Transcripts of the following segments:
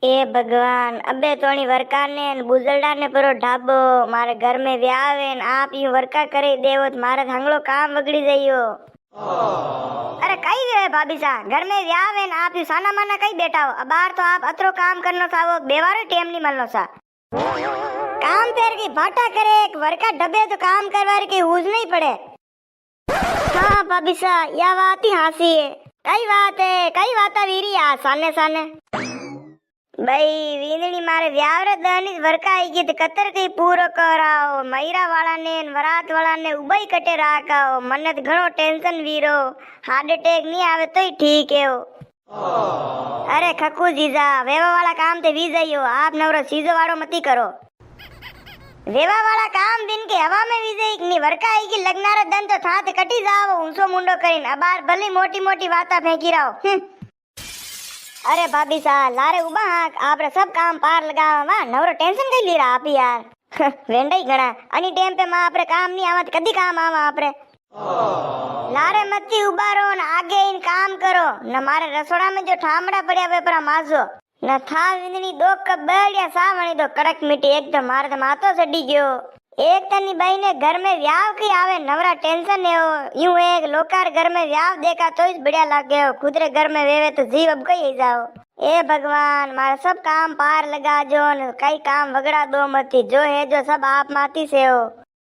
ए भगवान अबे तोणी वरका ने बुजलडा ने परो ढाबो मारे घर में व्यावे न आप यूं वरका करे देवो तो मारे धांगलो काम वगड़ी जाइयो। अरे कई वे भाभी सा घर में व्यावे न आप यू साना माना कई बैठा हो अबार तो आप अतरो काम करनो सावो बेवारो टेम नहीं मलनो सा काम पेर की भाटा करे एक वरका डबे तो काम करवार की हुज नहीं पड़े। हाँ भाभी सा या बात ही हासी है कई बात वीरी आ साने साने भाई वींदणी मारे व्यावरे दहनी वरका आई गई तो कतर कई पूरो कराओ मयरा वाला ने वरात वाला ने उबई कटे राखाओ मन्नत घणो टेंशन वीरो हार्ट अटैक नहीं आवे तो ही ठीक है। अरे खकू जीजा वेवा वाला काम ते वी जाइयो आप नवरो सीजो वाड़ो मती करो वेवा वाला काम दिन के हवा में वी जाई नी वरका आई की लगनारा दन तो था ते कटी जाओ ऊंचो मुंडो करीन अबार भली मोटी मोटी वाता फेंकी रहो। अरे भाभी सा लारे उबा हाक आपरे सब काम पार लगावा वा नवरो टेंशन कई ली रहा आप यार वेंडई घणा अनि टेम पे मां आपरे काम नहीं आवत कदी काम आवा आपरे लारे मती उबारो न आगे इन काम करो न मारे रसोड़ा में जो ठामड़ा पड़या वे पर माजो न था विंदनी दो कप बढ़िया सावणी दो कड़क मिट्टी एकदम मारे तो मातो सड़ी गयो एक तनी भाई ने घर में व्याव की आवे नवरा टेंशन है यूं एक लोकार घर में व्याव देखा तो इस बढ़िया लागे हो खुदरे घर में वेवे तो जीव अब कहीं जाओ। ए भगवान मारा सब काम पार लगा जो न कई काम वगड़ा दो मती जो है जो सब आप माती से हो।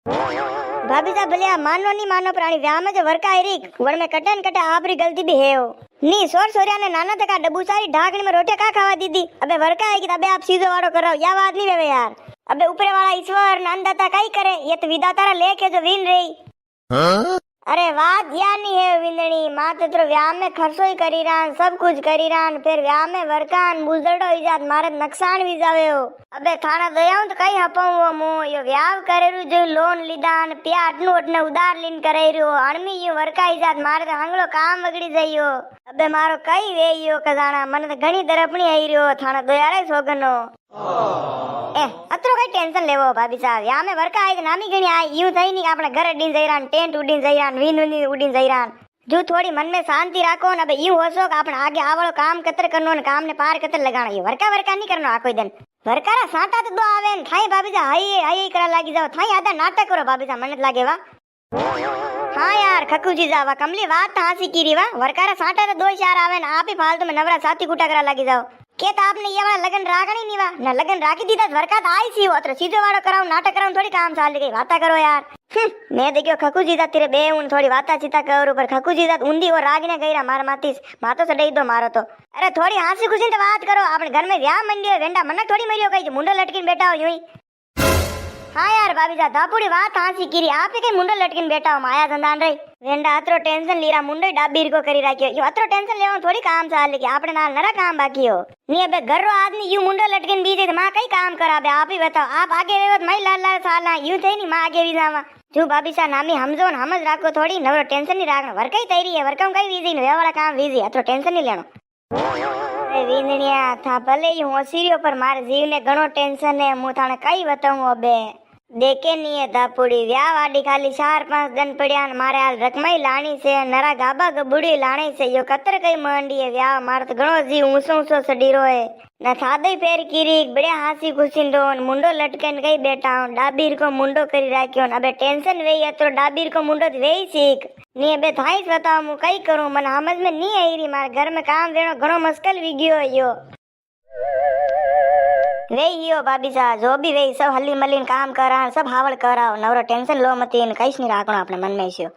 भाभी साहब भलिया मानो नहीं मानो प्राणी व्याह में जो वर्का आई वन में कटन कटे आपरी गलती भी है हो नी सोर सोरिया ने नाना तक डब्बू सारी ढाकनी में रोटियां का खावा दीदी अबे वर्का आएगी अबे आप सीधो वाड़ो कराओ या बात नहीं वेवे यार अबे ऊपर वाला ईश्वर नंदता कई करे ये तो विदातारा लेके जो विन रही। अरे बात या नहीं है विंदणी मां तो व्याह में खर्चो ही करी रान सब कुछ करी रान फिर व्याह में वरकान बुजड़ो इजाद मारे नुकसान भी जावे हो अबे थाना दयाऊं तो कई हपाऊं वो मु यो व्याह करेरु जो लोन लीदान पिया अटनु अटने उधार लीन करेरु अणमी यो वरका इजाद मारे तो हंगलो काम वगड़ी जाइयो अबे मारो कई वेइयो कजाना मन तो घणी दरपणी आई रियो थाना दयारे सोगनो ए अतरो कई टेंशन लेवो भाभी साहब या में वरका आई नामी गणी आई यूं थई नहीं आपने घर अडीन जईरान टेंट उडीन जईरान वीन उडीन जईरान जो थोड़ी मन में शांति राखो न बे यूं होसो कि आपने आगे आवलो काम कतर करनो न काम ने पार कतर लगाना ये वरका नहीं करनो आ कोई दिन वरकारा साटा तो दो आवे न थाई भाभी साहब हाई हाई करा लागी जाओ थाई आधा नाटक करो भाभी साहब मन लागे वा। हाँ यार खकू जी जावा कमली बात हासी कीरी वा वरकारा साटा तो दो चार आवे न आप ही फालतू में नवरा साथी कुटा करा लागी जाओ के तो आपने ये वाला लगन रागणी नहीं वा न लगन राखी दी तो वरका तो आई सी हो अत्र सीधो वाड़ो कराऊं नाटक कराऊं थोड़ी काम चाल गई वाता करो यार। मैं देखियो खकू जी तेरे बे उन थोड़ी वाता चिता करो पर खकू जी उंदी और रागने गईरा मार मातीस मातो से डई दो मारो तो अरे थोड़ी हासी खुशी तो बात करो आपने घर में व्याह मंडियो वेंडा मनक थोड़ी मरियो कई मुंडो लटकीन बैठा हो यूं ही। हाँ यार भाभी जा दापुड़ी बात हासी कीरी आप ही कई मुंडो लटकीन बैठा हो माया धंधान रही वेंडा अतरो टेंशन लीरा मुंडो डाबीर को करी राखियो यो अतरो टेंशन लेवा थोड़ी काम चाल लेके आपने नाल नरा काम बाकी हो नी अबे घर रो आदमी यूं मुंडो लटकीन बीजे तो मां कई काम करा बे आप ही बताओ आप आगे वेवत मई लाल लाल साला यूं थे नी मां आगे भी जावा जो भाभी सा नामी हमजो न हमज राखो थोड़ी नवरो टेंशन नहीं राखना वर्कई तैयारी है वर्कम कई वीजी वे वाला काम वीजी अतरो टेंशन नहीं लेनो। अरे वींदणिया था भले ही होसीरियो पर मारे जीव ने घणो टेंशन है मु थाने कई बताऊं अबे देखे नहीं है दापुड़ी व्याह वाडी खाली 4-5 दिन पड़िया मारे हाल रकमाई लाणी से नरा गाबा गबुड़ी लाणी से यो कतर कई मंडी है व्याह मारे तो घणो जी ऊंचो ऊंचो सडीरो है न सादे पैर कीरी बढ़िया हासी खुशिंदो मुंडो लटकन कई बैठा हूं डाबीर को मुंडो करी राख्यो अबे टेंशन वेई तो डाबीर को मुंडो वेई सीख नी अबे थाई बताओ मु कई करूं मन समझ में नहीं आई रही मारे घर में काम देनो घणो मुश्किल वी गयो यो वेई यो भाभी साहब जो भी वेई सब हल्ली मल्लीन काम करा सब हावड़ कराओ नवरो टेंशन लो मती न कईस नहीं राखनो अपने मन में छो।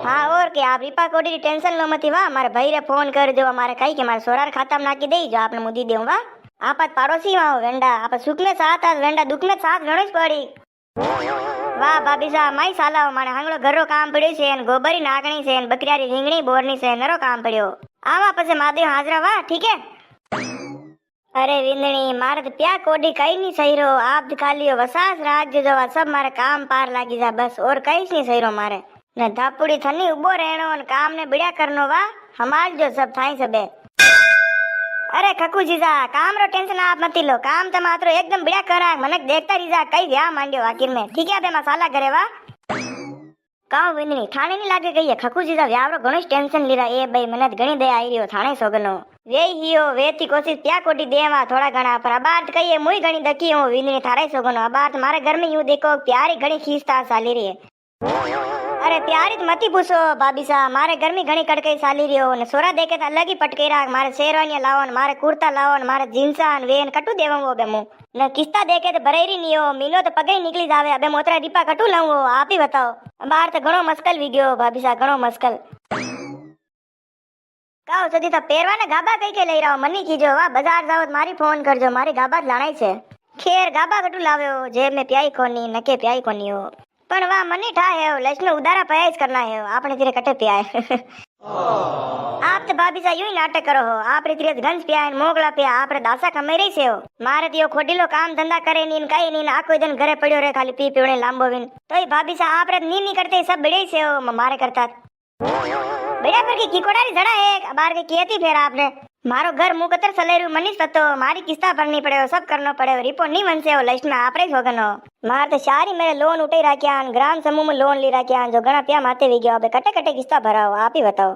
हाँ और के आप रिपा कोडी टेंशन लो मती वा मारे भाई रे फोन कर जो हमारे कई के मारे सोरार खाता में नाखी देई जो आपने मुदी देऊं वा आप पड़ोसी वा वेंडा आप सुख में साथ वेंडा दुख में साथ वेणो पड़ी वाह भाभी साहब माई साला माने हंगलो घरो काम पड़्यो छे न गोबरी नागणी छे न बकरियारी રીંગણી बोरनी छे नरो काम पड़्यो आवा पछे मादेव हाजरा वा ठीक है। अरे विंदणी मारे तो प्या कोडी कई नहीं सही रो आप दिखा लियो वसास राज जो सब मारे काम पार लागी जा बस और कई नहीं सही रो मारे न धापुड़ी थनी उबो रहनो न काम ने बढ़िया करनो वा हमार जो सब थाई सबे। अरे खकू जीजा काम रो टेंशन आप मती लो काम तो मात्रो एकदम बढ़िया करा मनक देखता रीजा कई व्याह मांडियो आखिर में ठीक है बे मसाला करे वा काऊ विंदणी थाने नहीं लागे गई है खकू जीजा व्याह रो घणो टेंशन लीरा ए भाई मनत घणी दया आई रियो थाने सोगनो वे हियो वेती कोशिश प्या कोटी देवा थोड़ा घना पर अबार कहिए मुई घनी दकी हूं विंदनी थारे सोगनो अबार मारे घर में यूं देखो प्यारी घनी खींचता साली रही है। अरे प्यारी तो मती पूछो भाभी सा मारे घर में घनी कड़कई साली रियो ने सोरा देखे तो अलग ही पटकेरा मारे शेरवानिया लाओ ने मारे कुर्ता लाओ ने मारे जींसा ने वेन कटू देवंगो बे मु ने किस्ता देखे तो भरेरी नियो मीनो तो पगे ही निकली जावे अबे मोतरा दीपा कटू लाऊंगो आप ही बताओ बाहर तो घणो मस्कल वी गयो भाभी सा घणो मस्कल काओ सदी तो पेरवाने गाबा कई के लई रहो मनी कीजो वा बाजार जाओ तो मारी फोन करजो मारी गाबा लाणाई छे खेर गाबा कटू लाव्यो जेब में प्याई कोनी नके प्याई कोनी हो पण वा मनी ठा है लक्ष्मी उदारा पयाज करना है आपने तेरे कटे पिया है आप तो भाभी सा यूं ही नाटक करो हो आपरे तेरे गंज पिया है मोगला पिया आपरे दासा कमाई रही से हो मारे तो खोडीलो काम धंधा करे नीन काई नीन आको दिन घरे पड़ियो रे खाली पी पीवणे लांबो विन तोय भाभी सा आपरे नीन नहीं करते सब बड़े से हो मारे करता भैया फिर की कोडारी जड़ा है बाहर के केती फेर आपने मारो घर मुंह कतर सलेरू मनीष ततो मारी किस्ता भरनी पड़े सब करनो पड़े रिपो नहीं मनसे हो लक्ष्मी आपरे होगनो मार तो सारी मेरे लोन उठे राख्या ग्राम समूह में लोन ली राख्या जो घना प्या माते वी गयो अबे कटे कटे किस्ता भराओ आप ही बताओ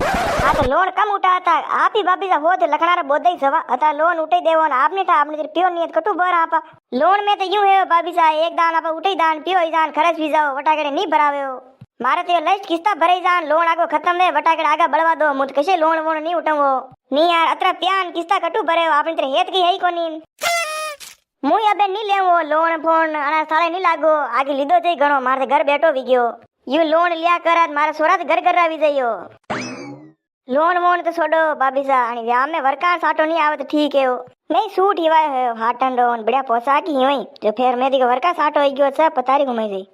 हाँ तो लोन कम उठा था आप ही भाभी हो तो लखनारा बोध ही सवा अता लोन उठे देवो ना आपने था आपने पियो नियत कटू भर आपा लोन में तो यूं है भाभी सा एक दान आपा उठे दान पियो ही दान खर्च भी जाओ वटागड़े नहीं भरावे हो मारे तो लिस्ट किस्ता भरे जान लोन आगो खत्म वे वटागड़े आगा बढ़वा दो मुझ कशे लोन वोन नहीं उठावो नहीं यार अतरा प्यान किस्ता कटू भरे हो आपने तेरे हेत की है कोनी मुई अबे नहीं लेवो लोन फोन अना साले नहीं लागो आगे लीधो जई घणो मारे घर बैठो वी गयो यू लोन लिया करत मारे सोरा घर करावी जइयो लोन वोन तो छोड़ो भाभी सा आणि व्याह में वरकार साटो नहीं आवे तो ठीक है नहीं सूट हिवाय है हाटन डोन बढ़िया पोशाक ही होई जो फिर मैं दिको वरकार साटो आई गयो सब पतारी घुमाई गई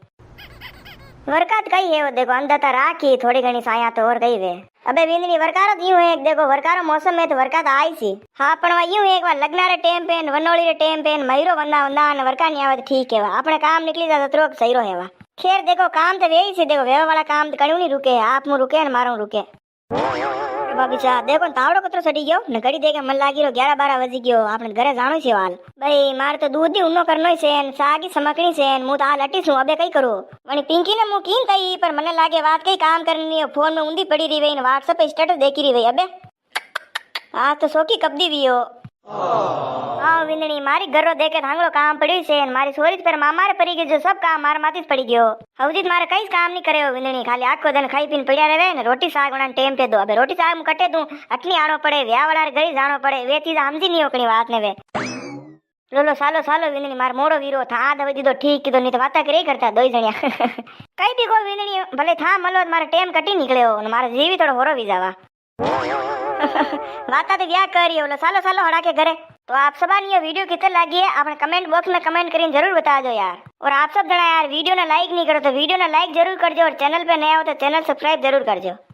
वरकात कई है वो देखो अंधता राखी थोड़ी घनी साया तो और गई वे अबे विंदनी वरकारो यूं है देखो वरकारो मौसम में तो वरकात आई सी हाँ पण यूं एक बार लगनारे टेम पेन वनोली रे टेम पेन महीरो वंदा वंदा ने वरका नहीं आवे तो ठीक है अपने काम निकली जा तो त्रोक सही रो है खैर देखो काम तो वे ही से देखो वेवा वाला काम तो कणु नहीं रुके आप मु रुके न मारो रुके भाभी सा देखो तावड़ो कतरो सड़ी गयो ने घड़ी देके मन लागी रो 11-12 बजी गयो आपने घरे जानो छे वाल भाई मार तो दूध ही उन्नो करनो छे न सागी समकणी छे न मु तो हाल अटी छु अबे कई करू वणी पिंकी ने मु कीन तई पर मने लागे बात कई काम करनी फोन में उंदी पड़ी रही वे न व्हाट्सएप पे स्टेटस देखी रही वे अबे आ तो सोकी कबदी वियो हाँ विंदनी मारी घरो देखे थांगलो काम पड़्यो छे न मारी सोरी पर मामारे पड़ी गयो जो सब काम मार माथी पड़ी गयो हवजी मारे कई काम नहीं करे विंदनी खाली आखो दिन खाई पीन पड़िया रहे न रोटी साग बना टेम पे दो अबे रोटी साग मु कटे दूं अटनी आनो पड़े व्याह वाला घरी जानो पड़े वे चीज समझी नहीं ओकनी बात ने वे लोलो सालो सालो विंदनी मार मोड़ो वीरो था दवे दीदो ठीक कीधो नहीं तो बाता करे करता दोई जणिया कई भी को विंदनी भले था मलो मारे टेम कटी निकळ्यो न मारे जीवी थोड़ो होरो वी जावा वाता तो क्या करियो लो सालो सालो हड़ा के घरे तो आप सब ये वीडियो कितने लगी है आपने कमेंट बॉक्स में कमेंट करीन जरूर बता दो यार और आप सब जना यार वीडियो ना लाइक नहीं करो तो वीडियो ना लाइक जरूर कर दो और चैनल पे नया हो तो चैनल सब्सक्राइब जरूर कर दो।